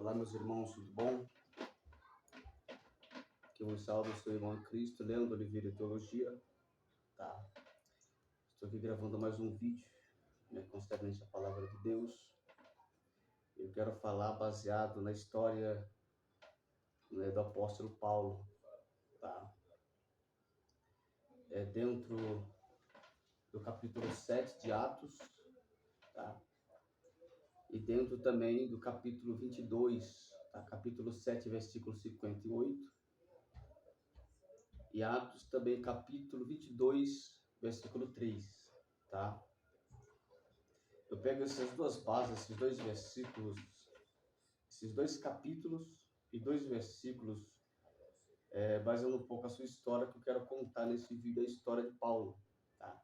Olá, meus irmãos, tudo bom? Que um salve, eu sou o irmão em Cristo, Leandro Oliveira Teologia, tá? Estou aqui gravando mais um vídeo, né, concernente a palavra de Deus. Eu quero falar baseado na história, né, do apóstolo Paulo, tá? Dentro do capítulo 7 de Atos, tá? E dentro também do capítulo 22, tá? Capítulo 7, versículo 58. E Atos também, capítulo 22, versículo 3, tá? Eu pego essas duas bases, esses dois versículos, esses dois capítulos e dois versículos, baseando um pouco a sua história, que eu quero contar nesse vídeo, a história de Paulo, tá?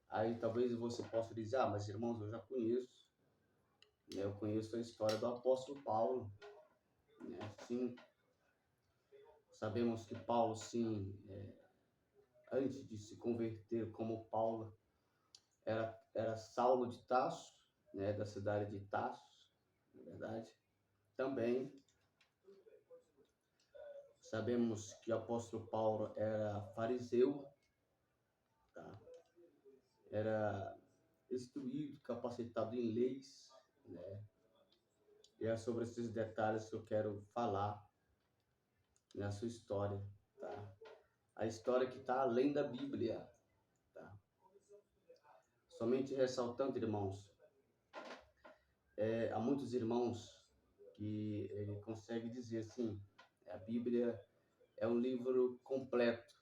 Aí talvez você possa dizer, mas irmãos, eu já conheço, né? Eu conheço a história do apóstolo Paulo, né? Sim, sabemos que Paulo, sim, antes de se converter como Paulo, era Saulo de Tarso, né? Da cidade de Tarso, na verdade. Também sabemos que o apóstolo Paulo era fariseu, tá? Era instruído, capacitado em leis, né? E é sobre esses detalhes que eu quero falar na sua história, tá? A história que está além da Bíblia, tá? Somente ressaltando, irmãos, há muitos irmãos que ele consegue dizer assim, a Bíblia é um livro completo,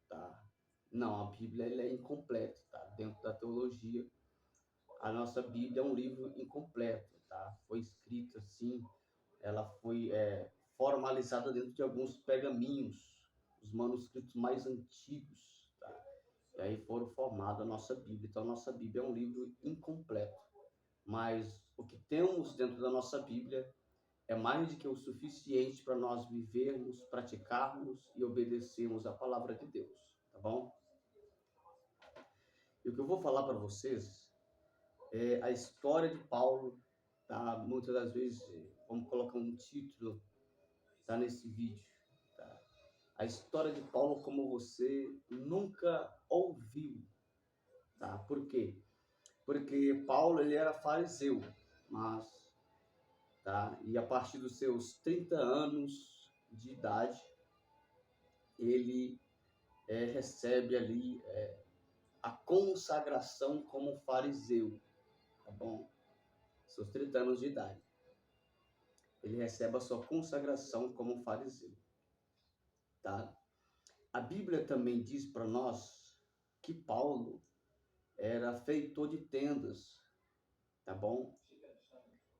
tá? Não, a Bíblia ela é incompleta, tá? Dentro da teologia, a nossa Bíblia é um livro incompleto, tá? Foi escrita assim, ela foi formalizada dentro de alguns pergaminhos, os manuscritos mais antigos, tá? E aí foram formados a nossa Bíblia. Então, a nossa Bíblia é um livro incompleto. Mas o que temos dentro da nossa Bíblia é mais do que o suficiente para nós vivermos, praticarmos e obedecermos a palavra de Deus, tá bom? E o que eu vou falar para vocês é a história de Paulo, tá? Muitas das vezes, vamos colocar um título, tá, nesse vídeo, tá? A história de Paulo como você nunca ouviu, tá? Por quê? Porque Paulo, ele era fariseu, mas, tá? E a partir dos seus 30 anos de idade, ele recebe ali a consagração como fariseu, tá bom? Seus 30 anos de idade. Ele recebe a sua consagração como fariseu, tá? A Bíblia também diz para nós que Paulo era feitor de tendas, tá bom?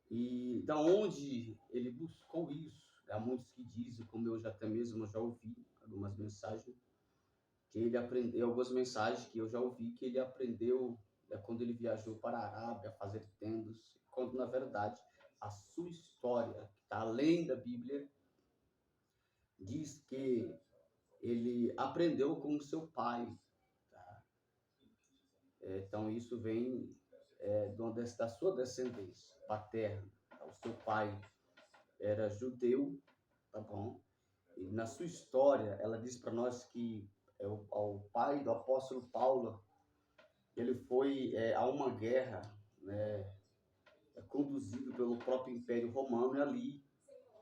E da onde ele buscou isso? Há muitos que dizem, como eu já até mesmo já ouvi algumas mensagens, que ele aprendeu, algumas mensagens que eu já ouvi que ele aprendeu quando ele viajou para a Arábia a fazer tendas, quando na verdade a sua história, que está além da Bíblia, diz que ele aprendeu com o seu pai, tá? Então isso vem da sua descendência paterna. O seu pai era judeu, tá bom? E na sua história, ela diz para nós que o pai do apóstolo Paulo, ele foi a uma guerra, né, conduzido pelo próprio Império Romano, e ali,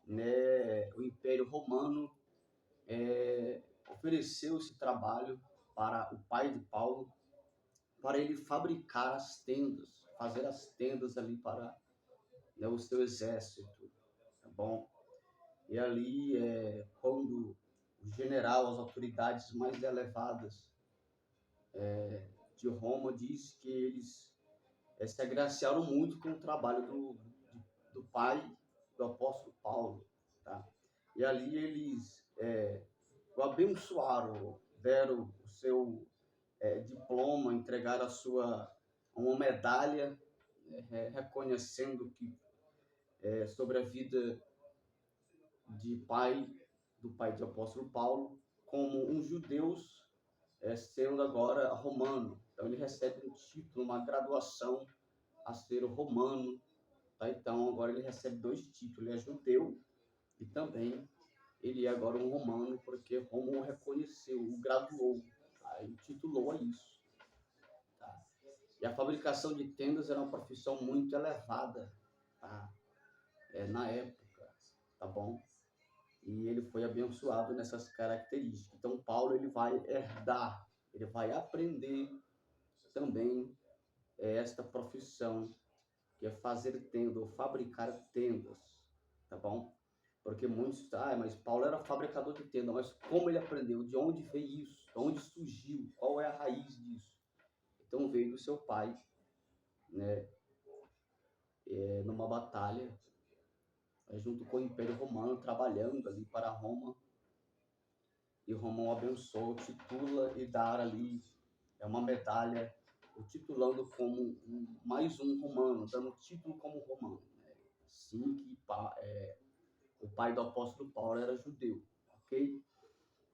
né, o Império Romano ofereceu esse trabalho para o pai de Paulo, para ele fabricar as tendas, fazer as tendas ali para, né, o seu exército, tá bom? E ali, quando o general, as autoridades mais elevadas de Roma, diz que eles se agraciaram muito com o trabalho do pai do apóstolo Paulo, tá? E ali eles o abençoaram, deram o seu diploma, entregaram uma medalha, reconhecendo que sobre a vida do pai do apóstolo Paulo, como um judeu sendo agora romano. Então ele recebe um título, uma graduação a ser romano, tá? Então agora ele recebe dois títulos, ele é judeu e também ele é agora um romano, porque Roma o reconheceu, o graduou, tá? E titulou a isso, tá? E a fabricação de tendas era uma profissão muito elevada, tá? Na época, tá bom? E ele foi abençoado nessas características. Então Paulo ele vai herdar, ele vai aprender também esta profissão, que é fazer tenda ou fabricar tendas, tá bom? Porque muitos, mas Paulo era fabricador de tenda, mas como ele aprendeu? De onde veio isso? De onde surgiu? Qual é a raiz disso? Então veio do seu pai, né? Numa batalha, junto com o Império Romano, trabalhando ali para Roma, e Roma o abençoa, titula e dá ali uma medalha, o titulando como mais um romano, dando título como romano. Né? Sim, que o pai do apóstolo Paulo era judeu, ok?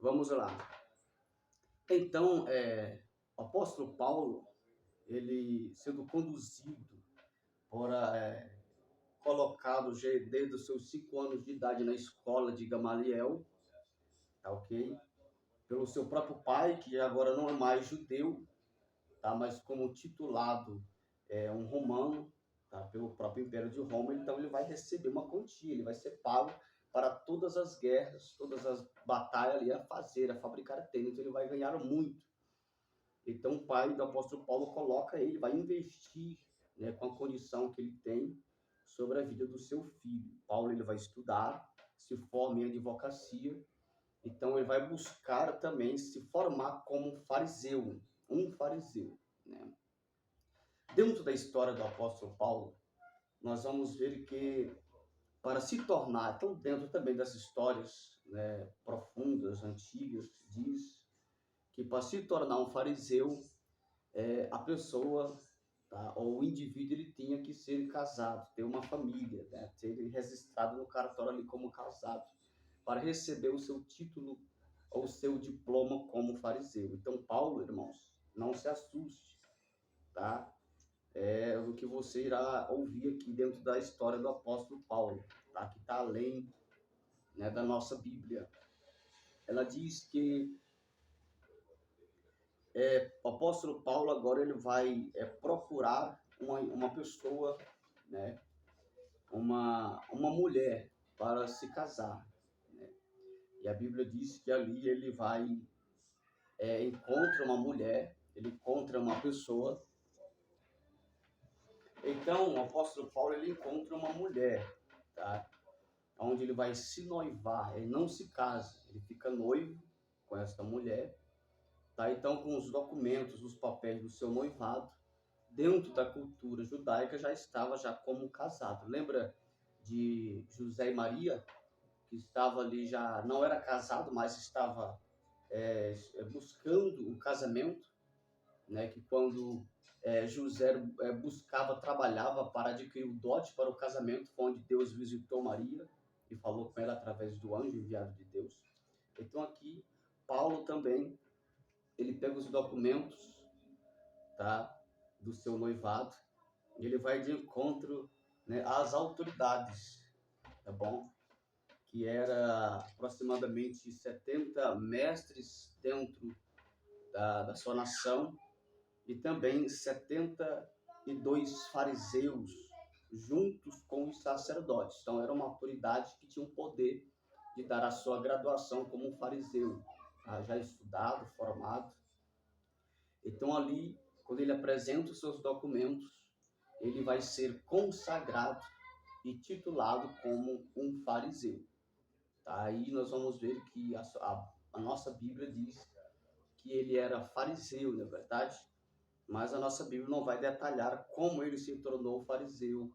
Vamos lá. Então, o apóstolo Paulo, ele sendo conduzido, colocado desde os seus 5 anos de idade na escola de Gamaliel, tá ok? Pelo seu próprio pai, que agora não é mais judeu, tá? Mas como titulado um romano, tá? Pelo próprio Império de Roma, então ele vai receber uma quantia, ele vai ser pago para todas as guerras, todas as batalhas ali a fabricar tênis, então ele vai ganhar muito. Então o pai do apóstolo Paulo coloca ele, vai investir, né, com a condição que ele tem sobre a vida do seu filho. Paulo ele vai estudar, se forma em advocacia, então ele vai buscar também se formar como fariseu, um fariseu, né? Dentro da história do apóstolo Paulo, nós vamos ver que para se tornar, então dentro também das histórias, né, profundas, antigas, diz que para se tornar um fariseu, a pessoa, tá, ou o indivíduo, ele tinha que ser casado, ter uma família, né, ser registrado no cartório ali como casado, para receber o seu título ou seu diploma como fariseu. Então Paulo, irmãos, não se assuste, tá? O que você irá ouvir aqui dentro da história do apóstolo Paulo, tá? Que está além, né, da nossa Bíblia. Ela diz que o apóstolo Paulo agora ele vai procurar uma pessoa, né, uma mulher para se casar, né? E a Bíblia diz que ali ele vai encontra uma mulher, ele encontra uma pessoa. Então o apóstolo Paulo ele encontra uma mulher, tá? Onde ele vai se noivar, ele não se casa, ele fica noivo com essa mulher, tá? Então, com os documentos, os papéis do seu noivado, dentro da cultura judaica já estava já como casado. Lembra de José e Maria, que estava ali já, não era casado, mas estava buscando o casamento, né? Que quando José trabalhava para adquirir o dote para o casamento, foi onde Deus visitou Maria e falou com ela através do anjo enviado de Deus. Então aqui, Paulo também, ele pega os documentos, tá, do seu noivado, e ele vai de encontro, né, às autoridades, tá bom? Que era aproximadamente 70 mestres dentro da sua nação, e também 72 fariseus juntos com os sacerdotes. Então era uma autoridade que tinha o poder de dar a sua graduação como um fariseu, já estudado, formado. Então ali, quando ele apresenta os seus documentos, ele vai ser consagrado e titulado como um fariseu. Tá? Aí nós vamos ver que a nossa Bíblia diz que ele era fariseu, não é verdade? Mas a nossa Bíblia não vai detalhar como ele se tornou fariseu,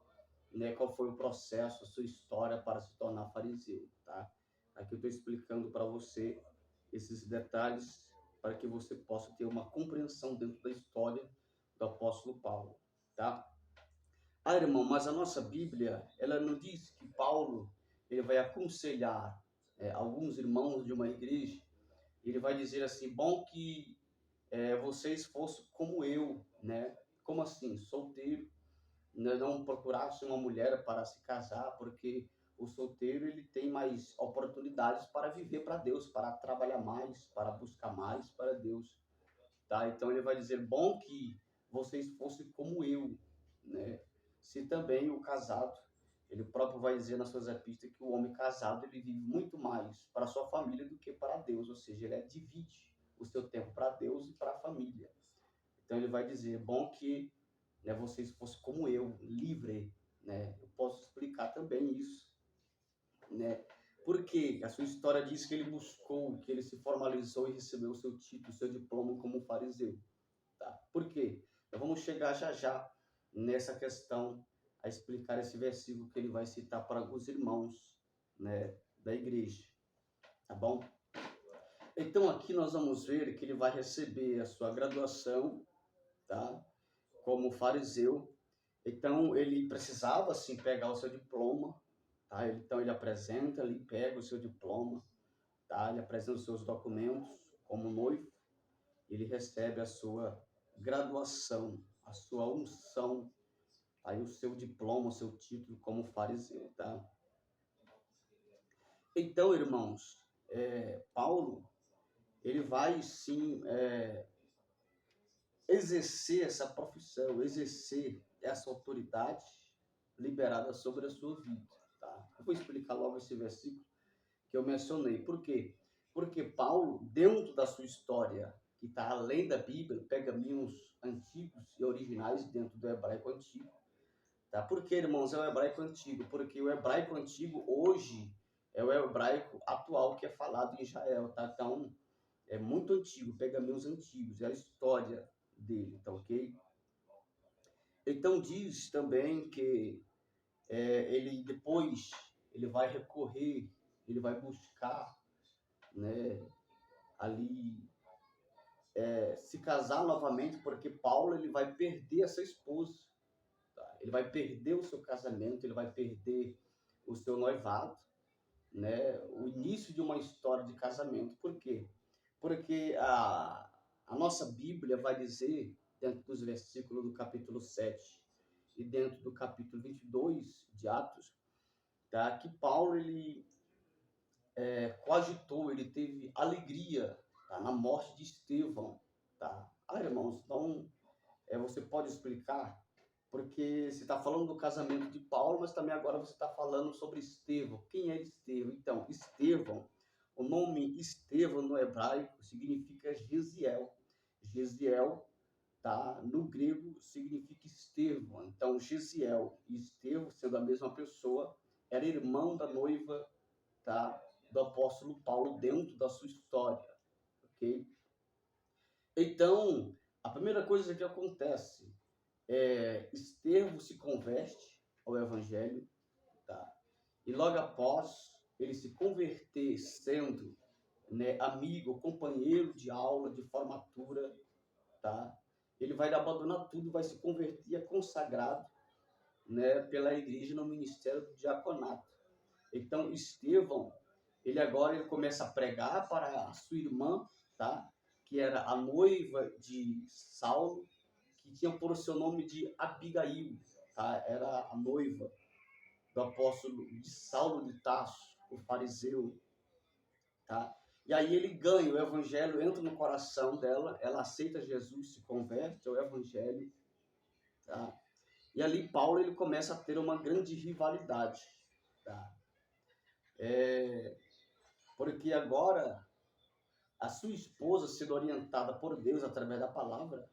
né? Qual foi o processo, a sua história para se tornar fariseu, tá? Aqui eu estou explicando para você esses detalhes para que você possa ter uma compreensão dentro da história do apóstolo Paulo, tá? Irmão, mas a nossa Bíblia, ela não diz que Paulo ele vai aconselhar alguns irmãos de uma igreja, ele vai dizer assim, bom que vocês fossem como eu, né? Como assim? Solteiro, né, não procurasse uma mulher para se casar, porque o solteiro ele tem mais oportunidades para viver para Deus, para trabalhar mais, para buscar mais para Deus, tá? Então ele vai dizer, bom que vocês fossem como eu, né? Se também o casado, ele próprio vai dizer nas suas epístolas que o homem casado ele vive muito mais para a sua família do que para Deus, ou seja, ele divide o seu tempo para Deus e para a família. Então ele vai dizer, bom que, né, vocês fossem como eu, livre, né? Eu posso explicar também isso, né? Porque a sua história diz que ele buscou, que ele se formalizou e recebeu o seu título, o seu diploma como fariseu, tá? Por quê? Nós vamos chegar já já nessa questão a explicar esse versículo que ele vai citar para os irmãos, né, da igreja, tá bom? Então aqui nós vamos ver que ele vai receber a sua graduação, tá? Como fariseu. Então ele precisava assim pegar o seu diploma, tá? Então ele apresenta, ele pega o seu diploma, tá? Ele apresenta os seus documentos como noivo, ele recebe a sua graduação, a sua unção, aí o seu diploma, o seu título como fariseu, tá? Então, irmãos, Paulo, ele vai sim exercer essa profissão, exercer essa autoridade liberada sobre a sua vida, tá? Eu vou explicar logo esse versículo que eu mencionei. Por quê? Porque Paulo, dentro da sua história, que está além da Bíblia, pergaminhos antigos e originais dentro do hebraico antigo, tá? Por que, irmãos, é o hebraico antigo? Porque o hebraico antigo hoje é o hebraico atual que é falado em Israel, tá? Então, é muito antigo, pergaminhos antigos, é a história dele, tá ok? Então diz também que ele depois ele vai recorrer, ele vai buscar, né, ali se casar novamente, porque Paulo ele vai perder essa esposa, tá? Ele vai perder o seu casamento, ele vai perder o seu noivado, né? O início de uma história de casamento. Por quê? Porque a nossa Bíblia vai dizer, dentro dos versículos do capítulo 7 e dentro do capítulo 22 de Atos, tá? Que Paulo ele coagitou, ele teve alegria, tá? Na morte de Estevão, tá? Irmãos, então você pode explicar? Porque você está falando do casamento de Paulo, mas também agora você está falando sobre Estevão. Quem é Estevão? Então, Estevão, o nome Estevão no hebraico significa Gesiel. Gesiel, tá? No grego significa Estevão. Então, Gesiel e Estevão, sendo a mesma pessoa, era irmão da noiva, tá? Do apóstolo Paulo dentro da sua história, ok? Então, a primeira coisa que acontece Estevão se converte ao evangelho, tá? E logo após ele se converter, sendo, né, amigo, companheiro de aula, de formatura, tá? Ele vai abandonar tudo, vai se converter, é consagrado, né, pela igreja no ministério do diaconato. Então, Estevão, ele começa a pregar para a sua irmã, tá? Que era a noiva de Saulo, que tinha por seu nome de Abigail, tá? Era a noiva do apóstolo de Saulo de Tarso, o fariseu, tá? E aí ele ganha, o evangelho entra no coração dela, ela aceita Jesus, se converte ao evangelho, tá? E ali Paulo ele começa a ter uma grande rivalidade, tá? Porque agora a sua esposa sendo orientada por Deus através da palavra,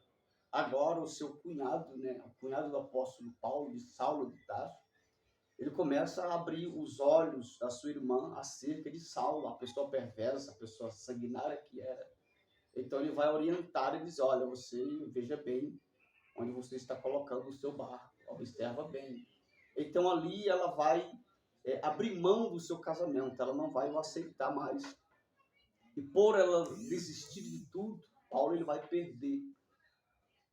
agora o seu cunhado, né, o cunhado do apóstolo Paulo, de Saulo de Tarso, ele começa a abrir os olhos da sua irmã acerca de Saulo, a pessoa perversa, a pessoa sanguinária que era. Então ele vai orientar e diz, olha, você veja bem onde você está colocando o seu barco, observa bem. Então ali ela vai abrir mão do seu casamento, ela não vai o aceitar mais. E por ela desistir de tudo, Paulo ele vai perder,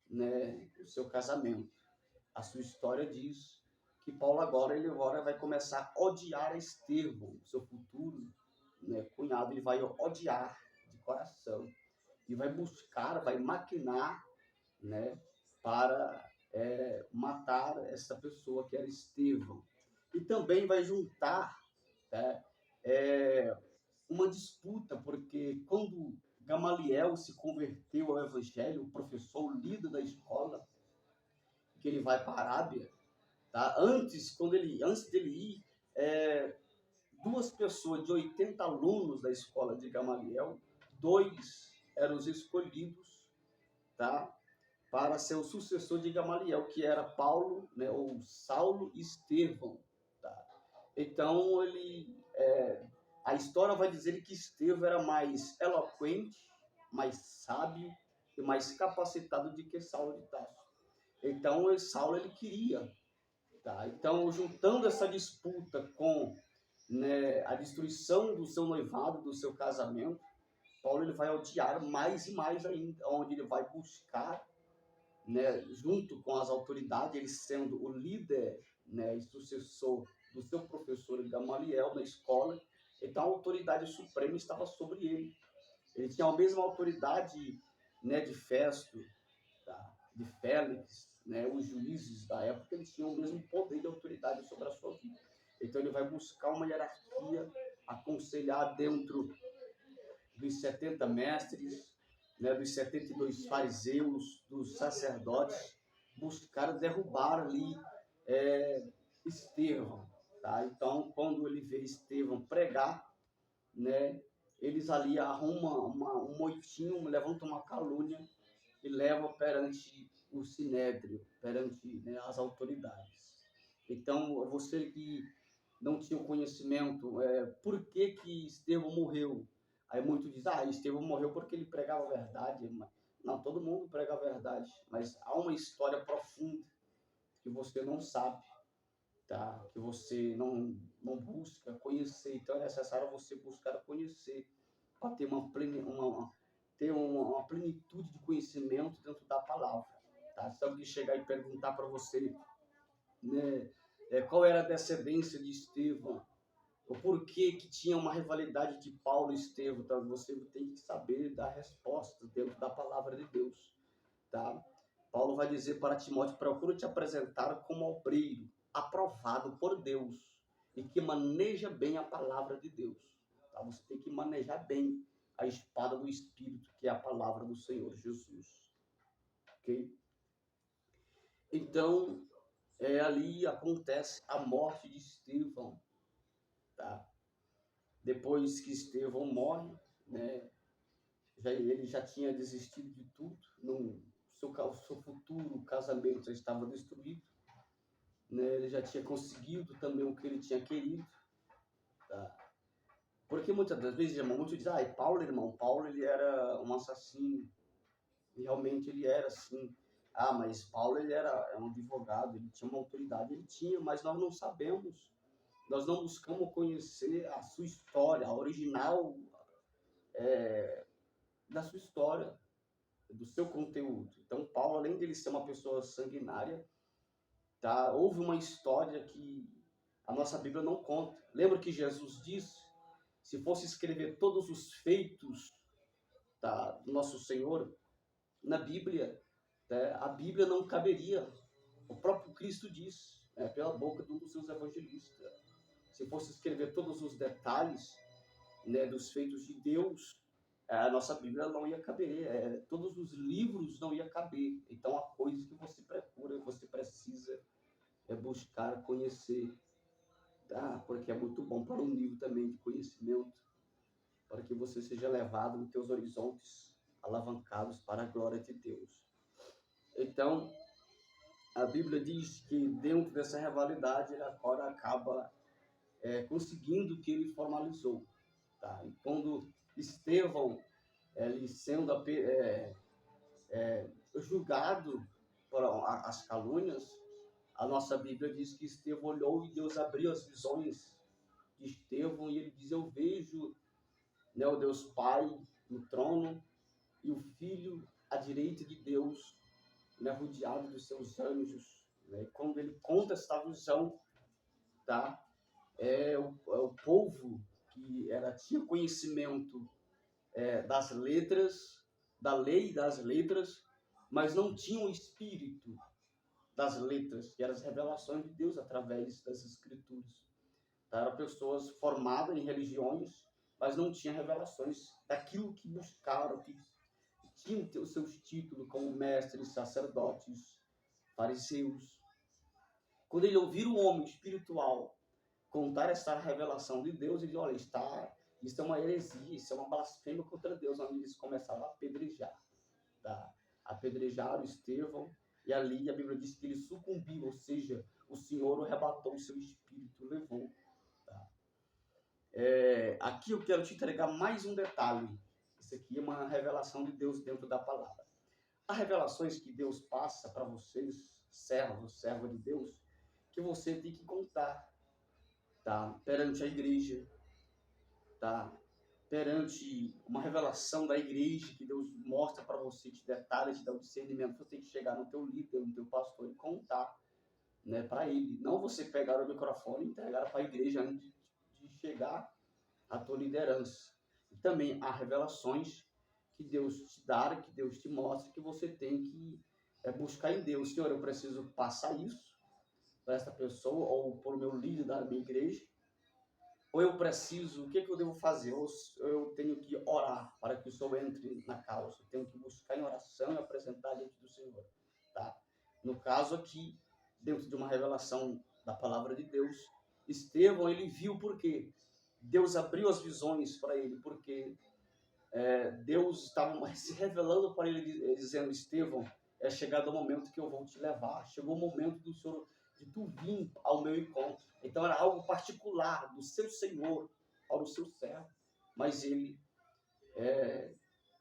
né, o seu casamento. A sua história diz que Paulo agora vai começar a odiar Estevão, seu futuro, né, cunhado, ele vai odiar de coração e vai buscar, vai maquinar, né, para matar essa pessoa que era Estevão. E também vai juntar, né, uma disputa, porque quando Gamaliel se converteu ao Evangelho, o professor, o líder da escola, que ele vai para a Arábia, tá? Antes dele ir, duas pessoas de 80 alunos da escola de Gamaliel, dois eram os escolhidos, tá? Para ser o sucessor de Gamaliel, que era Paulo, né, ou Saulo e Estevão. Tá? Então, a história vai dizer que Estevão era mais eloquente, mais sábio e mais capacitado do que Saulo de Tarso. Então, Saulo ele queria. Tá? Então, juntando essa disputa com, né, a destruição do seu noivado, do seu casamento, Paulo ele vai odiar mais e mais ainda, onde ele vai buscar, né, junto com as autoridades, ele sendo o líder, né, e sucessor do seu professor Gamaliel na escola, então a autoridade suprema estava sobre ele. Ele tinha a mesma autoridade, né, de Festo, tá, de Félix, né, os juízes da época, eles tinham o mesmo poder de autoridade sobre a sua vida. Então ele vai buscar uma hierarquia, aconselhar dentro dos 70 mestres, né, dos 72 fariseus, dos sacerdotes, buscaram derrubar ali Estevão. Tá? Então, quando ele vê Estevão pregar, né, eles ali arrumam um moitinho, levantam uma calúnia e levam perante o sinédrio, perante, né, as autoridades. Então, você que não tinha o conhecimento, por que Estevão morreu? Aí muitos dizem, Estevão morreu porque ele pregava a verdade. Não, todo mundo prega a verdade, mas há uma história profunda que você não sabe, tá? Que você não busca conhecer. Então é necessário você buscar conhecer para ter ter uma plenitude de conhecimento dentro da palavra. Tá? Se alguém chegar e perguntar para você, né, qual era a descendência de Estevão, o porquê que tinha uma rivalidade de Paulo e Estevão, então você tem que saber dar resposta dentro da palavra de Deus, tá? Paulo vai dizer para Timóteo, procura te apresentar como obreiro, aprovado por Deus, e que maneja bem a palavra de Deus, tá? Você tem que manejar bem a espada do Espírito, que é a palavra do Senhor Jesus, ok? Então, ali acontece a morte de Estevão, tá? Depois que Estevão morre, né, ele já tinha desistido de tudo, seu futuro casamento já estava destruído, né, ele já tinha conseguido também o que ele tinha querido. Tá? Porque muitas das vezes, irmão, muitos dizem, Paulo ele era um assassino, e realmente ele era assim. Mas Paulo ele era um advogado, ele tinha uma autoridade, ele tinha, mas nós não sabemos, nós não buscamos conhecer a sua história, a original da sua história, do seu conteúdo. Então, Paulo, além de ele ser uma pessoa sanguinária, tá? Houve uma história que a nossa Bíblia não conta. Lembra que Jesus disse, se fosse escrever todos os feitos, tá, do nosso Senhor na Bíblia, né, a Bíblia não caberia. O próprio Cristo disse, pela boca de um dos seus evangelistas, se fosse escrever todos os detalhes, né, dos feitos de Deus, a nossa Bíblia não ia caber, todos os livros não ia caber. Então, a coisa que você procura, você precisa buscar conhecer, tá? Porque é muito bom para um nível também de conhecimento, para que você seja levado nos teus horizontes alavancados para a glória de Deus. Então, a Bíblia diz que dentro dessa rivalidade, ele agora acaba conseguindo o que ele formalizou. Tá? E quando Estevão, ele sendo julgado por as calúnias, a nossa Bíblia diz que Estevão olhou e Deus abriu as visões de Estevão e ele diz, eu vejo, né, o Deus Pai no trono e o Filho à direita de Deus, né, rodeado dos seus anjos. Né? Quando ele conta esta visão, tá? O povo que tinha conhecimento das letras, da lei das letras, mas não tinha o espírito, das letras, que eram as revelações de Deus através das Escrituras. Tá? Eram pessoas formadas em religiões, mas não tinham revelações daquilo que buscaram, que tinham os seus títulos como mestres, sacerdotes, fariseus. Quando ele ouvir um homem espiritual contar essa revelação de Deus, ele olha, isso é uma heresia, isso é uma blasfêmia contra Deus, onde eles começaram a apedrejar. Tá? Apedrejaram Estevão, e ali a Bíblia diz que ele sucumbiu, ou seja, o Senhor o arrebatou, o seu espírito levou. Tá? Aqui eu quero te entregar mais um detalhe. Isso aqui é uma revelação de Deus dentro da palavra. Há revelações que Deus passa para vocês, servos, serva de Deus, que você tem que contar, tá? Perante a igreja, tá? Perante uma revelação da igreja que Deus mostra para você, te detalhes, te dá o discernimento. Você tem que chegar no teu líder, no teu pastor e contar, né, para ele. Não você pegar o microfone e entregar para a igreja antes de chegar à tua liderança. E também há revelações que Deus te dá, que Deus te mostra, que você tem que buscar em Deus. Senhor, eu preciso passar isso para essa pessoa, ou para o meu líder da minha igreja, ou eu preciso, o que eu devo fazer? Eu tenho que orar para que o Senhor entre na causa. Eu tenho que buscar em oração e apresentar diante do Senhor. Tá? No caso aqui, dentro de uma revelação da palavra de Deus, Estevão, ele viu por quê? Deus abriu as visões para ele, porque Deus estava se revelando para ele, dizendo, Estevão, é chegado o momento que eu vou te levar. Chegou o momento do Senhor, de tu vir ao meu encontro. Então era algo particular do seu Senhor para o seu servo. Mas ele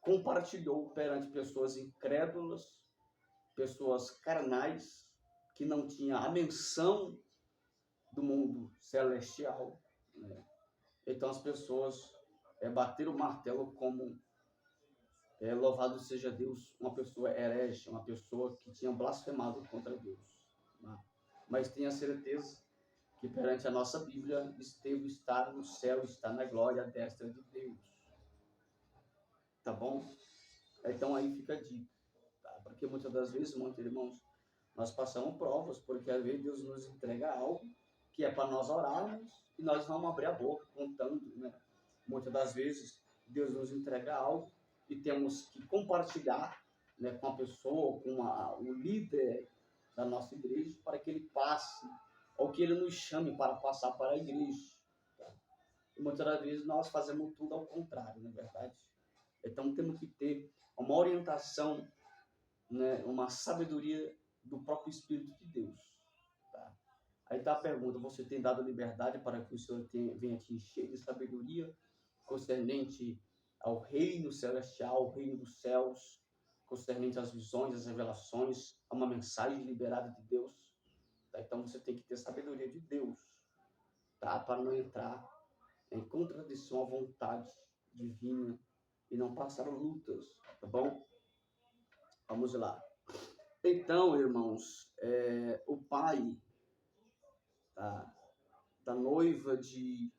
compartilhou perante pessoas incrédulas, pessoas carnais, que não tinham a menção do mundo celestial. Né? Então as pessoas bateram o martelo como louvado seja Deus, uma pessoa herege, uma pessoa que tinha blasfemado contra Deus. Né? Mas tenha certeza que perante a nossa Bíblia, Estevão está no céu, está na glória à destra de Deus. Tá bom? Então aí fica a dica. Tá? Porque muitas das vezes, muitos irmãos, nós passamos provas, porque às vezes Deus nos entrega algo que é para nós orarmos e nós vamos abrir a boca contando. Né? Muitas das vezes Deus nos entrega algo e temos que compartilhar, né, com a pessoa, com o líder da nossa igreja, para que ele passe, ou que ele nos chame para passar para a igreja. Tá? E muitas das vezes nós fazemos tudo ao contrário, não é verdade? Então temos que ter uma orientação, né, uma sabedoria do próprio Espírito de Deus. Tá? Aí está a pergunta, você tem dado liberdade para que o Senhor venha te encher de sabedoria concernente ao reino celestial, ao reino dos céus, concernente às visões, às revelações, a uma mensagem liberada de Deus. Tá? Então você tem que ter sabedoria de Deus, tá? Para não entrar em contradição à vontade divina e não passar lutas, tá bom? Vamos lá. Então, irmãos, o pai da noiva de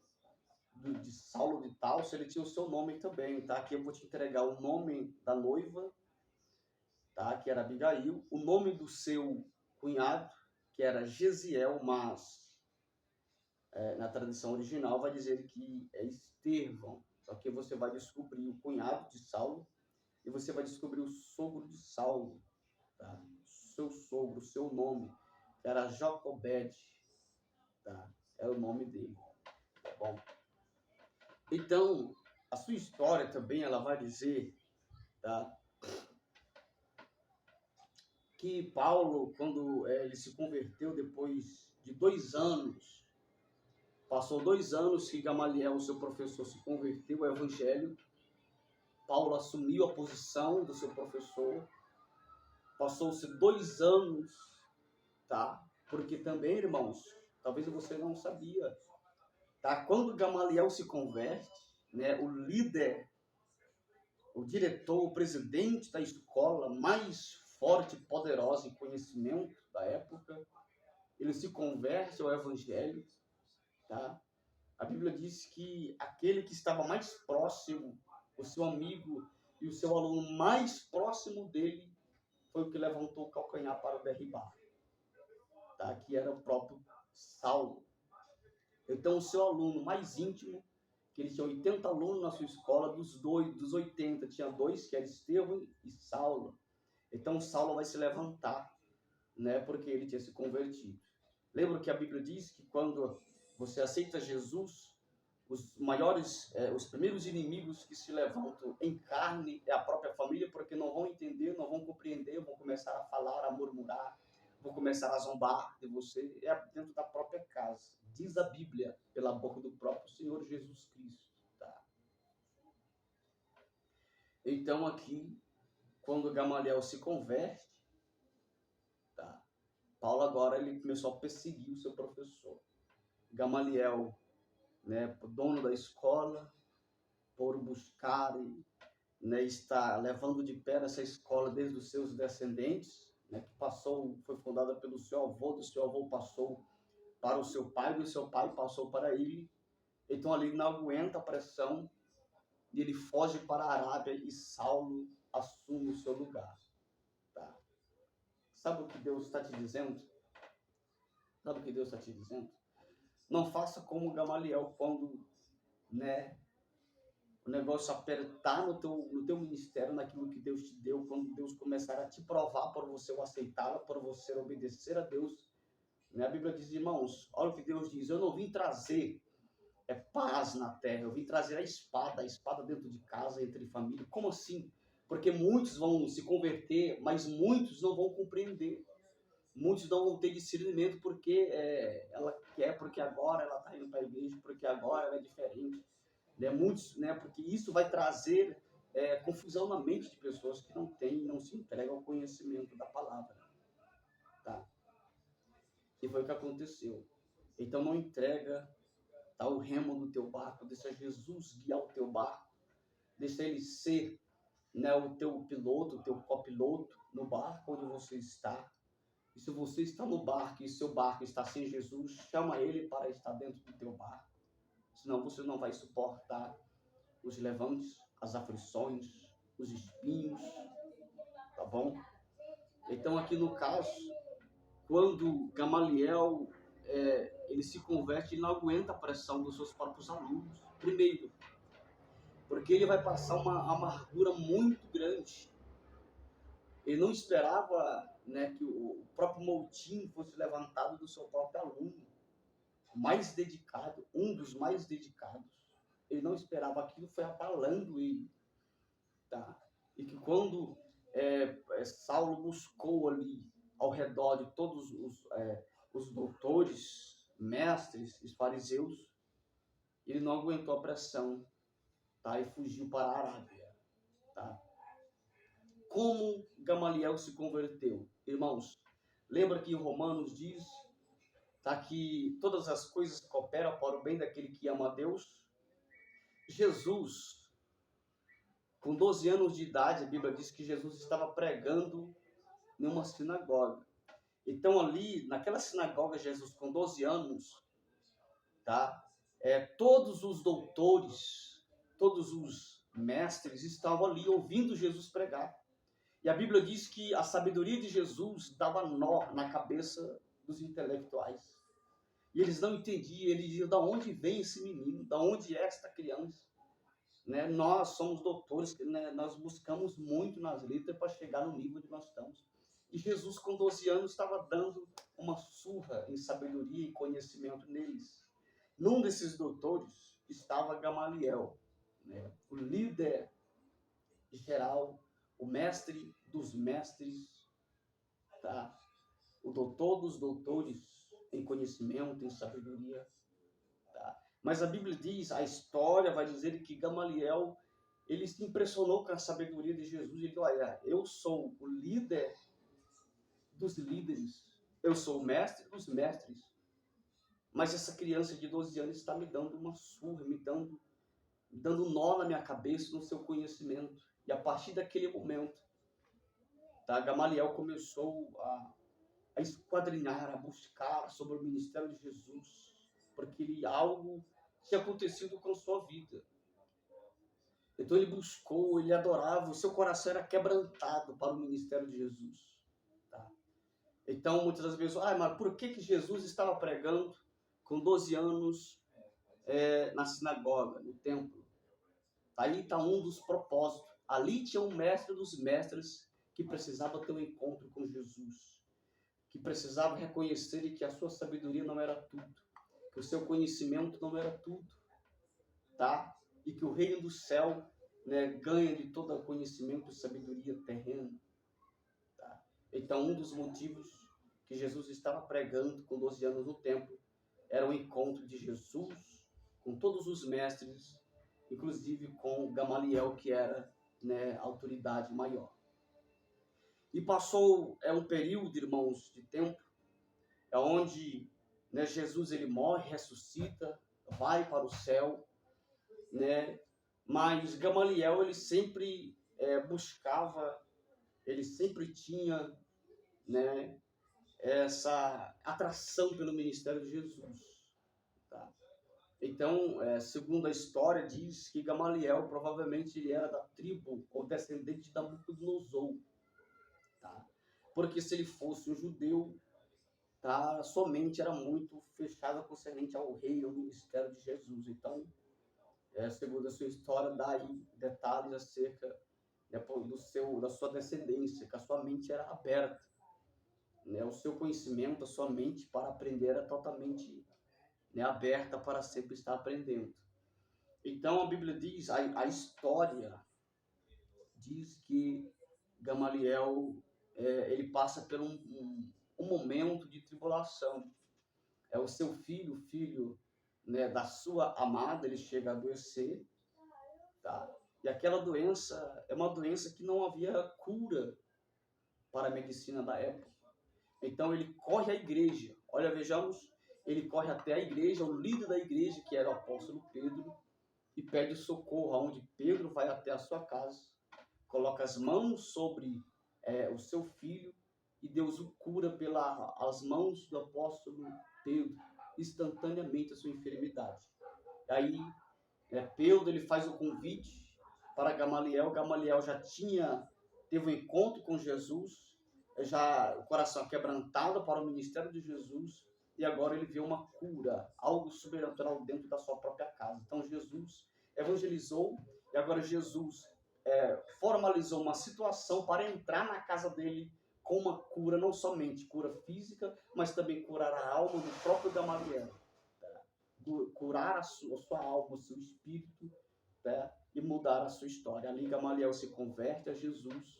Saulo de Tarso, ele tinha o seu nome também, tá? Aqui eu vou te entregar o nome da noiva, tá? Que era Abigail, o nome do seu cunhado, que era Gesiel, mas na tradição original vai dizer que é Estevão. Só que você vai descobrir o cunhado de Saulo e você vai descobrir o sogro de Saulo, tá? Seu sogro, seu nome, que era Jacobed, tá? É o nome dele, tá bom? Então, a sua história também, ela vai dizer, tá, que Paulo, quando ele se converteu depois de 2 anos, passou 2 anos que Gamaliel, seu professor, se converteu ao evangelho, Paulo assumiu a posição do seu professor, passou-se 2 anos, tá? Porque também, irmãos, talvez você não sabia, tá? Quando Gamaliel se converte, né, o líder, o diretor, o presidente da escola mais forte e poderosa em conhecimento da época, ele se converte ao evangelho, tá? A Bíblia diz que aquele que estava mais próximo, o seu amigo e o seu aluno mais próximo dele, foi o que levantou o calcanhar para o derribar. tá? Que era o próprio Saulo. Então, o seu aluno mais íntimo, que ele tinha 80 alunos na sua escola, dos 80, tinha dois, que era Estevão e Saulo. Então, Saulo vai se levantar, né? Porque ele tinha se convertido. Lembra que a Bíblia diz que quando você aceita Jesus, os primeiros inimigos que se levantam em carne é a própria família, porque não vão entender, não vão compreender, vão começar a falar, a murmurar, vão começar a zombar de você, é dentro da própria casa. Diz a Bíblia, pela boca do próprio Senhor Jesus Cristo. Tá? Então aqui, quando Gamaliel se converte, tá? Paulo agora ele começou a perseguir o seu professor. Gamaliel, né, dono da escola, por buscar e, né, estar levando de pé essa escola desde os seus descendentes, né, que foi fundada pelo seu avô, do seu avô passou para o seu pai, do seu pai passou para ele. Então ali não aguenta a pressão e ele foge para a Arábia e Saulo assume o seu lugar. Tá? Sabe o que Deus está te dizendo? Sabe o que Deus está te dizendo? Não faça como Gamaliel quando, né, o negócio apertar no teu ministério, naquilo que Deus te deu, quando Deus começar a te provar por você o aceitá-lo, por você obedecer a Deus. Né? A Bíblia diz, irmãos, olha o que Deus diz, eu não vim trazer paz na terra, eu vim trazer a espada dentro de casa, entre família. Como assim? Porque muitos vão se converter, mas muitos não vão compreender. Muitos não vão ter discernimento porque ela quer, porque agora ela está indo para a igreja, porque agora ela é diferente. Né? Muitos, né? Porque isso vai trazer confusão na mente de pessoas que não se entregam ao conhecimento da palavra. Tá? E foi o que aconteceu. Então não entrega, tá, o remo do teu barco, deixa Jesus guiar o teu barco, deixa ele ser, né, o teu piloto, o teu copiloto no barco onde você está. E se você está no barco e seu barco está sem Jesus, chama ele para estar dentro do teu barco. Senão você não vai suportar os levantes, as aflições, os espinhos, tá bom? Então aqui no caso, quando Gamaliel ele se converte, ele não aguenta a pressão dos seus próprios alunos. Primeiro, porque ele vai passar uma amargura muito grande. Ele não esperava, né, que o próprio motim fosse levantado do seu próprio aluno, mais dedicado, um dos mais dedicados. Ele não esperava, aquilo, foi abalando ele. Tá? E que quando Saulo buscou ali ao redor de todos os doutores, mestres, os fariseus, ele não aguentou a pressão, tá? E fugiu para a Arábia. Tá? Como Gamaliel se converteu? Irmãos, lembra que em Romanos diz, tá, que todas as coisas cooperam para o bem daquele que ama a Deus? Jesus, com 12 anos de idade, a Bíblia diz que Jesus estava pregando em uma sinagoga. Então ali, naquela sinagoga, Jesus com 12 anos, tá? Todos os doutores, todos os mestres estavam ali ouvindo Jesus pregar. E a Bíblia diz que a sabedoria de Jesus dava nó na cabeça dos intelectuais. E eles não entendiam, eles diziam, da onde vem esse menino? Da onde é esta criança? Né? Nós somos doutores, né? Nós buscamos muito nas letras para chegar no nível onde nós estamos. E Jesus, com 12 anos, estava dando uma surra em sabedoria e conhecimento neles. Num desses doutores estava Gamaliel, né? O líder geral, o mestre dos mestres, tá? O doutor dos doutores em conhecimento, em sabedoria. Tá? Mas a Bíblia diz, a história vai dizer que Gamaliel, ele se impressionou com a sabedoria de Jesus. Ele disse, olha, eu sou o líder dos líderes, eu sou o mestre dos mestres, mas essa criança de 12 anos está me dando uma surra, me dando nó na minha cabeça, no seu conhecimento. E a partir daquele momento, tá, Gamaliel começou a esquadrinhar, a buscar sobre o ministério de Jesus, porque algo tinha acontecido com sua vida. Então ele buscou, ele adorava, o seu coração era quebrantado para o ministério de Jesus. Tá? Então, muitas das vezes, mas por que Jesus estava pregando com 12 anos na sinagoga, no templo? Aí está um dos propósitos. Ali tinha um mestre dos mestres que precisava ter um encontro com Jesus, que precisava reconhecer que a sua sabedoria não era tudo, que o seu conhecimento não era tudo, tá? E que o reino do céu, né, ganha de todo conhecimento e sabedoria terrena. Tá? Então, um dos motivos que Jesus estava pregando com 12 anos no templo era o encontro de Jesus com todos os mestres, inclusive com Gamaliel, que era, né, a autoridade maior. E passou um período, irmãos, de tempo, onde, né, Jesus ele morre, ressuscita, vai para o céu, né? Mas Gamaliel ele sempre buscava, ele sempre tinha, né, essa atração pelo ministério de Jesus. Tá? Então, segundo a história, diz que Gamaliel provavelmente ele era da tribo ou descendente da Nabucodonosor, tá? Porque se ele fosse um judeu, tá, sua mente era muito fechada concernente ao rei, ao ministério de Jesus. Então, segundo a sua história, dá aí detalhes acerca, né, da sua descendência, que a sua mente era aberta, né, o seu conhecimento, a sua mente para aprender era totalmente, né, aberta para sempre estar aprendendo. Então a Bíblia diz, a história diz que Gamaliel ele passa por um momento de tribulação. O seu filho, né, da sua amada, ele chega a adoecer, tá? E aquela doença é uma doença que não havia cura para a medicina da época. Então ele corre à igreja. Olha, vejamos, ele corre até a igreja, o líder da igreja, que era o apóstolo Pedro, e pede socorro, aonde Pedro vai até a sua casa, coloca as mãos sobre o seu filho, e Deus o cura pelas mãos do apóstolo Pedro, instantaneamente a sua enfermidade. Aí Pedro ele faz o convite para Gamaliel. Gamaliel já teve um encontro com Jesus, já o coração quebrantado para o ministério de Jesus, e agora ele vê uma cura, algo sobrenatural dentro da sua própria casa. Então Jesus evangelizou, e agora Jesus formalizou uma situação para entrar na casa dele com uma cura, não somente cura física, mas também curar a alma do próprio Gamaliel. Curar a sua alma, o seu espírito, né? E mudar a sua história. Ali Gamaliel se converte a Jesus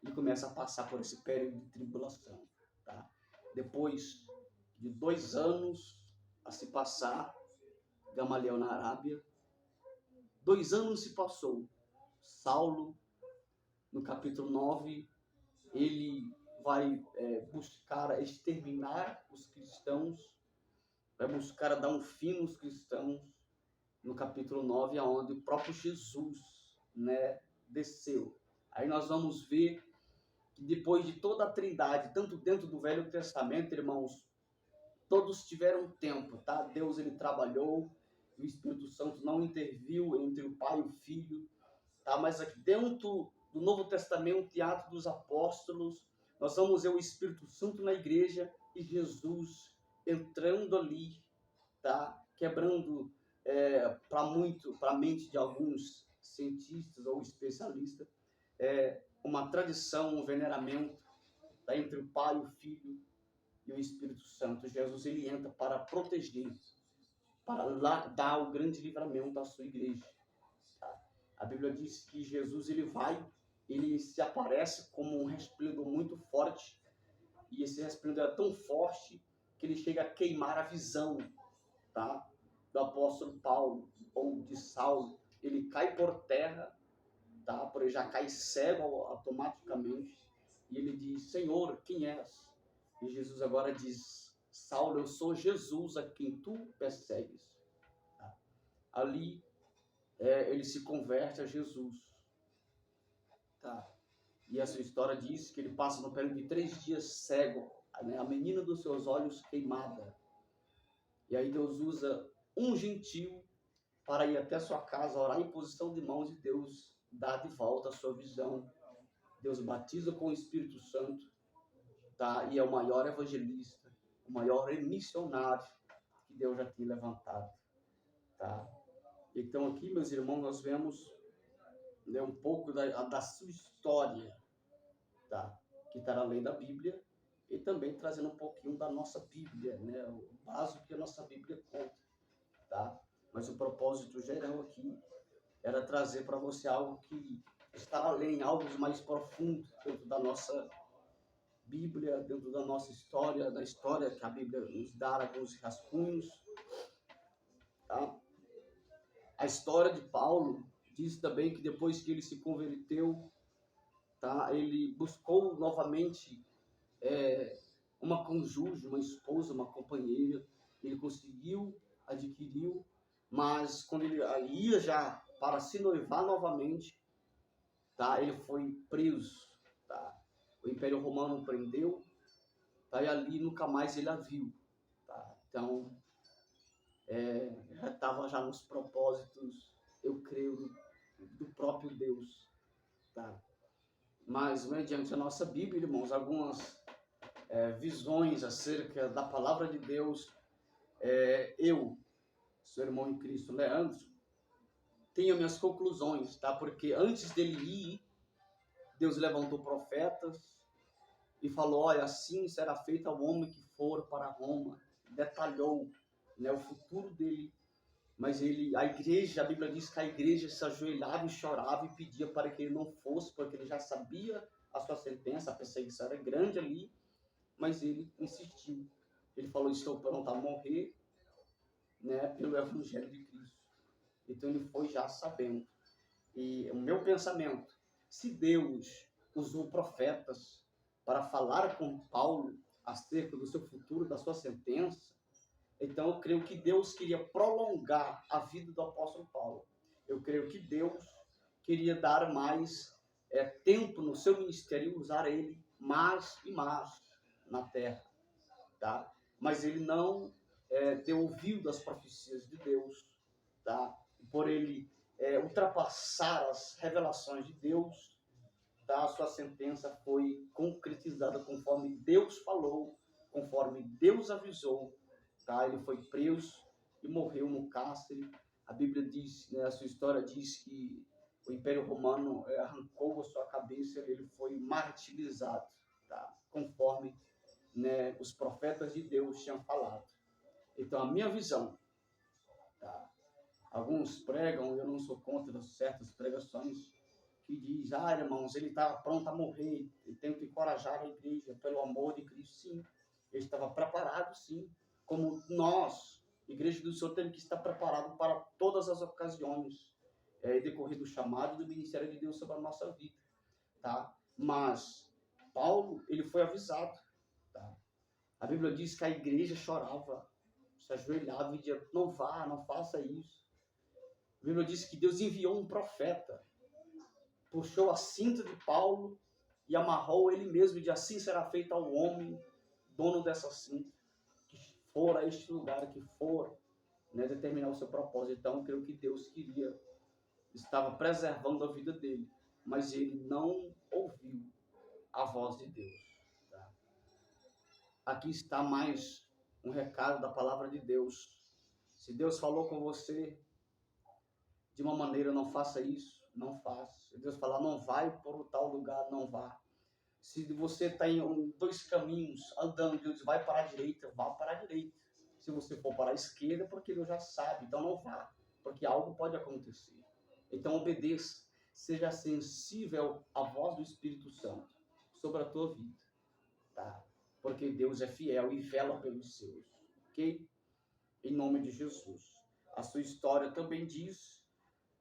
e começa a passar por esse período de tribulação. Tá? Depois de 2 anos a se passar, Gamaliel na Arábia, 2 anos se passou. Saulo, no capítulo 9, ele vai buscar exterminar os cristãos, vai buscar dar um fim nos cristãos, no capítulo 9, aonde o próprio Jesus, né, desceu. Aí nós vamos ver que depois de toda a trindade, tanto dentro do Velho Testamento, irmãos, todos tiveram tempo, tá? Deus ele trabalhou, o Espírito Santo não interviu entre o Pai e o Filho, tá? Mas aqui dentro do Novo Testamento e Atos dos Apóstolos, nós vamos ver o Espírito Santo na igreja e Jesus entrando ali, tá? Quebrando para a mente de alguns cientistas ou especialistas, uma tradição, um veneramento, tá? Entre o Pai, o Filho e o Espírito Santo. Jesus ele entra para proteger, para lá dar o grande livramento à sua igreja. Tá? A Bíblia diz que Jesus ele se aparece como um resplendor muito forte, e esse resplendor é tão forte que ele chega a queimar a visão, tá? Do apóstolo Paulo ou de Saulo. Ele cai por terra, tá? Por ele já cai cego automaticamente, e ele diz: Senhor, quem és? E Jesus agora diz: Saulo, eu sou Jesus a quem tu persegues. Tá? Ali ele se converte a Jesus. Tá? E essa história diz que ele passa no período de 3 dias cego, né? A menina dos seus olhos queimada. E aí Deus usa um gentio para ir até a sua casa, orar em posição de mãos, e Deus dá de volta a sua visão. Deus batiza com o Espírito Santo, tá? E é o maior evangelista, o maior missionário que Deus já tem levantado, tá? Então aqui, meus irmãos, nós vemos, né, um pouco da sua história, tá? Que está além da Bíblia, e também trazendo um pouquinho da nossa Bíblia, né? O básico que a nossa Bíblia conta, tá? Mas o propósito geral aqui era trazer para você algo que está além, algo mais profundo dentro da nossa Bíblia, dentro da nossa história, da história que a Bíblia nos dá alguns rascunhos, tá? A história de Paulo diz também que depois que ele se converteu, tá? Ele buscou novamente uma cônjuge, uma esposa, uma companheira. Ele conseguiu, adquiriu, mas quando ele ia já para se noivar novamente, tá? Ele foi preso, tá? O Império Romano prendeu, tá? E ali nunca mais ele a viu, tá? Então, já estava já nos propósitos, eu creio, do próprio Deus, tá? Mas, mediante a nossa Bíblia, irmãos, algumas visões acerca da palavra de Deus, eu, seu irmão em Cristo, Leandro, tenho minhas conclusões, tá? Porque antes dele ir, Deus levantou profetas e falou: olha, assim será feito ao homem que for para Roma. Detalhou, né, o futuro dele. Mas a igreja, a Bíblia diz que a igreja se ajoelhava e chorava e pedia para que ele não fosse, porque ele já sabia a sua sentença, a perseguição era grande ali, mas ele insistiu. Ele falou: estou pronto a morrer, né, pelo Evangelho de Cristo. Então ele foi já sabendo. E o meu pensamento, se Deus usou profetas para falar com Paulo acerca do seu futuro, da sua sentença, então eu creio que Deus queria prolongar a vida do apóstolo Paulo. Eu creio que Deus queria dar mais tempo no seu ministério e usar ele mais e mais na terra, tá? Mas ele não deu ouvido às profecias de Deus, tá? Por ele ultrapassar as revelações de Deus, tá? A sua sentença foi concretizada conforme Deus falou, conforme Deus avisou, tá? Ele foi preso e morreu no cárcere. A Bíblia diz, né, a sua história diz que o Império Romano arrancou a sua cabeça e ele foi martirizado, tá? Conforme, né, os profetas de Deus tinham falado. Então, a minha visão, tá? Alguns pregam, eu não sou contra certas pregações, que diz: ah, irmãos, ele estava pronto a morrer, ele tem que encorajar a igreja pelo amor de Cristo. Sim, ele estava preparado, sim, como nós, igreja do Senhor, temos que estar preparado para todas as ocasiões, decorrer do chamado do ministério de Deus sobre a nossa vida, tá? Mas Paulo, ele foi avisado, tá? A Bíblia diz que a igreja chorava, se ajoelhava e dizia: não vá, não faça isso. A Bíblia diz que Deus enviou um profeta, puxou a cinta de Paulo e amarrou ele mesmo, e de assim será feito ao homem, dono dessa cinta, que for a este lugar, que for, né, determinar o seu propósito. Então, eu creio que Deus estava preservando a vida dele, mas ele não ouviu a voz de Deus. Tá? Aqui está mais um recado da palavra de Deus. Se Deus falou com você de uma maneira, não faça isso, não faça. Se Deus falar: não vai por tal lugar, não vá. Se você está em dois caminhos andando, Deus vai para a direita, vá para a direita. Se você for para a esquerda, porque Deus já sabe, então não vá, porque algo pode acontecer. Então obedeça, seja sensível à voz do Espírito Santo sobre a tua vida, tá? Porque Deus é fiel e vela pelos seus, ok? Em nome de Jesus. A sua história também diz,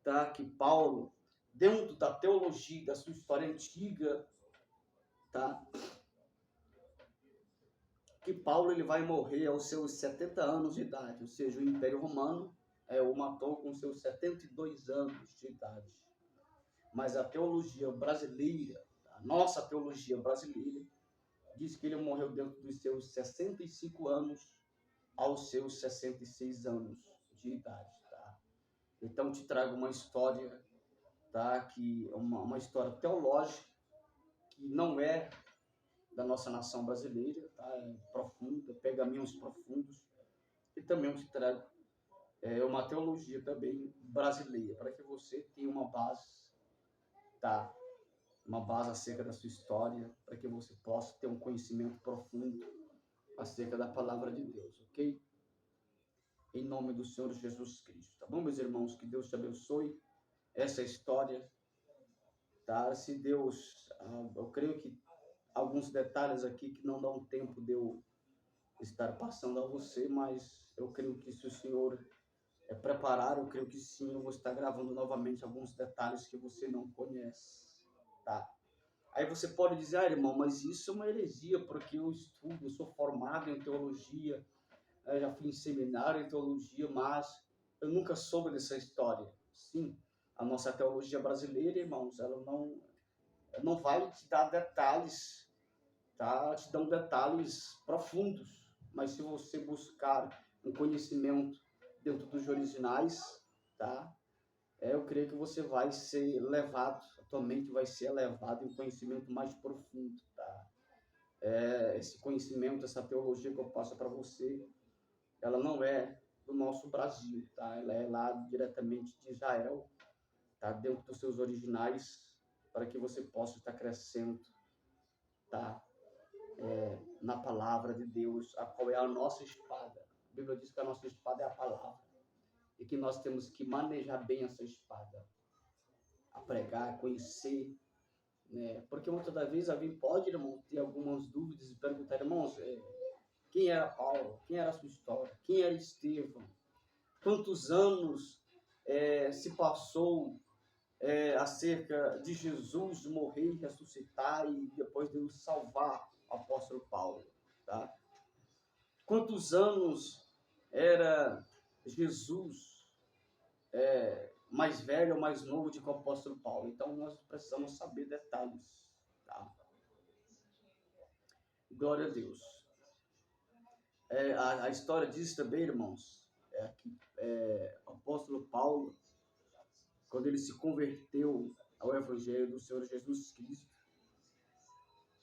tá, que Paulo, dentro da teologia, da sua história antiga, tá, que Paulo ele vai morrer aos seus 70 anos de idade, ou seja, o Império Romano o matou com seus 72 anos de idade. Mas a teologia brasileira, a nossa teologia brasileira, diz que ele morreu dentro dos seus 65 anos aos seus 66 anos de idade. Tá? Então, te trago uma história, tá? Que uma história teológica, que não é da nossa nação brasileira, tá? É profunda, pergaminhos profundos, e também te trago uma teologia também brasileira, para que você tenha uma base, tá? Uma base acerca da sua história, para que você possa ter um conhecimento profundo acerca da palavra de Deus, ok? Em nome do Senhor Jesus Cristo, tá bom, meus irmãos? Que Deus te abençoe essa história, tá? Se Deus, eu creio que alguns detalhes aqui que não dão tempo de eu estar passando a você, mas eu creio que se o Senhor preparar, eu creio que sim, eu vou estar gravando novamente alguns detalhes que você não conhece, tá? Aí você pode dizer, irmão, mas isso é uma heresia, porque eu estudo, eu sou formado em teologia, eu já fui em seminário em teologia, mas eu nunca soube dessa história. Sim, a nossa teologia brasileira, irmãos, ela não vai te dar detalhes, tá? Te dão detalhes profundos, mas se você buscar um conhecimento dentro dos originais, tá? Eu creio que você vai ser levado, a tua mente vai ser elevada em um conhecimento mais profundo, tá? Esse conhecimento, essa teologia que eu passo para você, ela não é do nosso Brasil, tá? Ela é lá diretamente de Israel, tá? Dentro dos seus originais, para que você possa estar crescendo, tá? Na palavra de Deus, a qual é a nossa espada. A Bíblia diz que a nossa espada é a palavra e que nós temos que manejar bem essa espada, a pregar, a conhecer, né? Porque muitas das vezes alguém pode, irmão, ter algumas dúvidas e perguntar, irmãos, quem era Paulo? Quem era a sua história? Quem era Estevão? Quantos anos se passou acerca de Jesus morrer e ressuscitar e depois de nos salvar, o apóstolo Paulo, tá? Quantos anos era Jesus mais velho ou mais novo do que o apóstolo Paulo? Então nós precisamos saber detalhes, tá? Glória a Deus. A história diz também, irmãos, que o apóstolo Paulo, quando ele se converteu ao Evangelho do Senhor Jesus Cristo,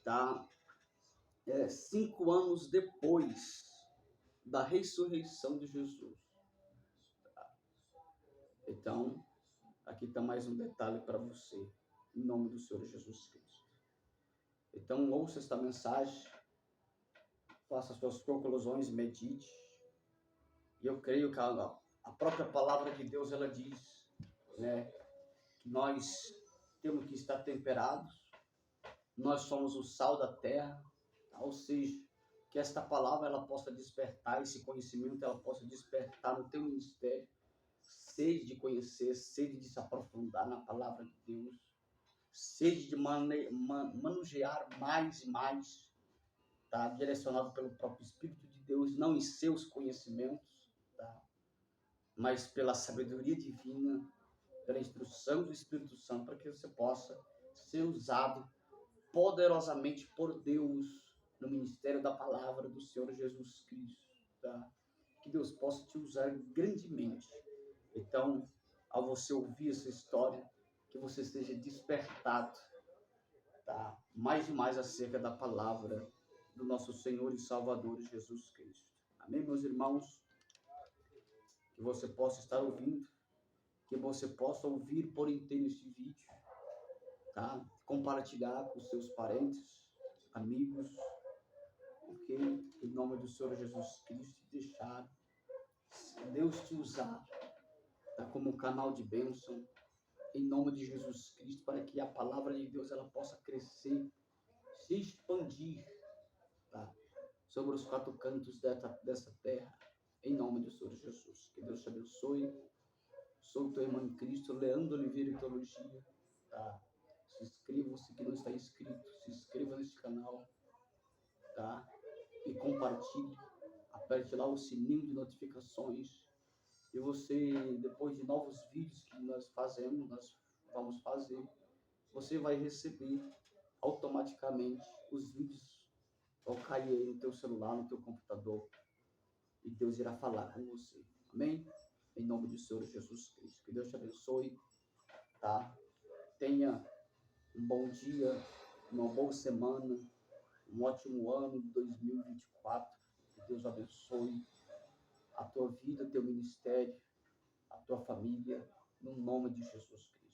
tá? 5 anos depois da ressurreição de Jesus. Tá? Então, aqui está mais um detalhe para você, em nome do Senhor Jesus Cristo. Então, ouça esta mensagem, faça suas conclusões, medite. E eu creio que a própria palavra de Deus, ela diz, né, que nós temos que estar temperados, nós somos o sal da terra, tá? Ou seja, que esta palavra ela possa despertar, esse conhecimento ela possa despertar no teu ministério, sede de conhecer, sede de se aprofundar na palavra de Deus, sede de manusear mais e mais, tá? Direcionado pelo próprio Espírito de Deus, não em seus conhecimentos, tá? Mas pela sabedoria divina, pela instrução do Espírito Santo, para que você possa ser usado poderosamente por Deus no ministério da palavra do Senhor Jesus Cristo, tá? Que Deus possa te usar grandemente. Então, ao você ouvir essa história, que você seja despertado, tá? Mais e mais acerca da palavra do nosso Senhor e Salvador Jesus Cristo. Amém, meus irmãos? Que você possa estar ouvindo, que você possa ouvir por inteiro esse vídeo, tá? Compartilhar com seus parentes, amigos, ok? Em nome do Senhor Jesus Cristo, deixar Deus te usar, tá? Como um canal de bênção, em nome de Jesus Cristo, para que a palavra de Deus ela possa crescer, se expandir, tá? Sobre os 4 cantos dessa terra, em nome do Senhor Jesus. Que Deus te abençoe. Sou teu irmão em Cristo, Leandro Oliveira Teologia, tá? Se inscreva, se que não está inscrito, se inscreva neste canal, tá? E compartilhe, aperte lá o sininho de notificações, e você, depois de novos vídeos que nós vamos fazer, você vai receber automaticamente os vídeos ao cair aí no teu celular, no teu computador, e Deus irá falar com você. Amém? Em nome do Senhor Jesus Cristo. Que Deus te abençoe, tá? Tenha um bom dia, uma boa semana, um ótimo ano de 2024. Que Deus abençoe a tua vida, teu ministério, a tua família, no nome de Jesus Cristo.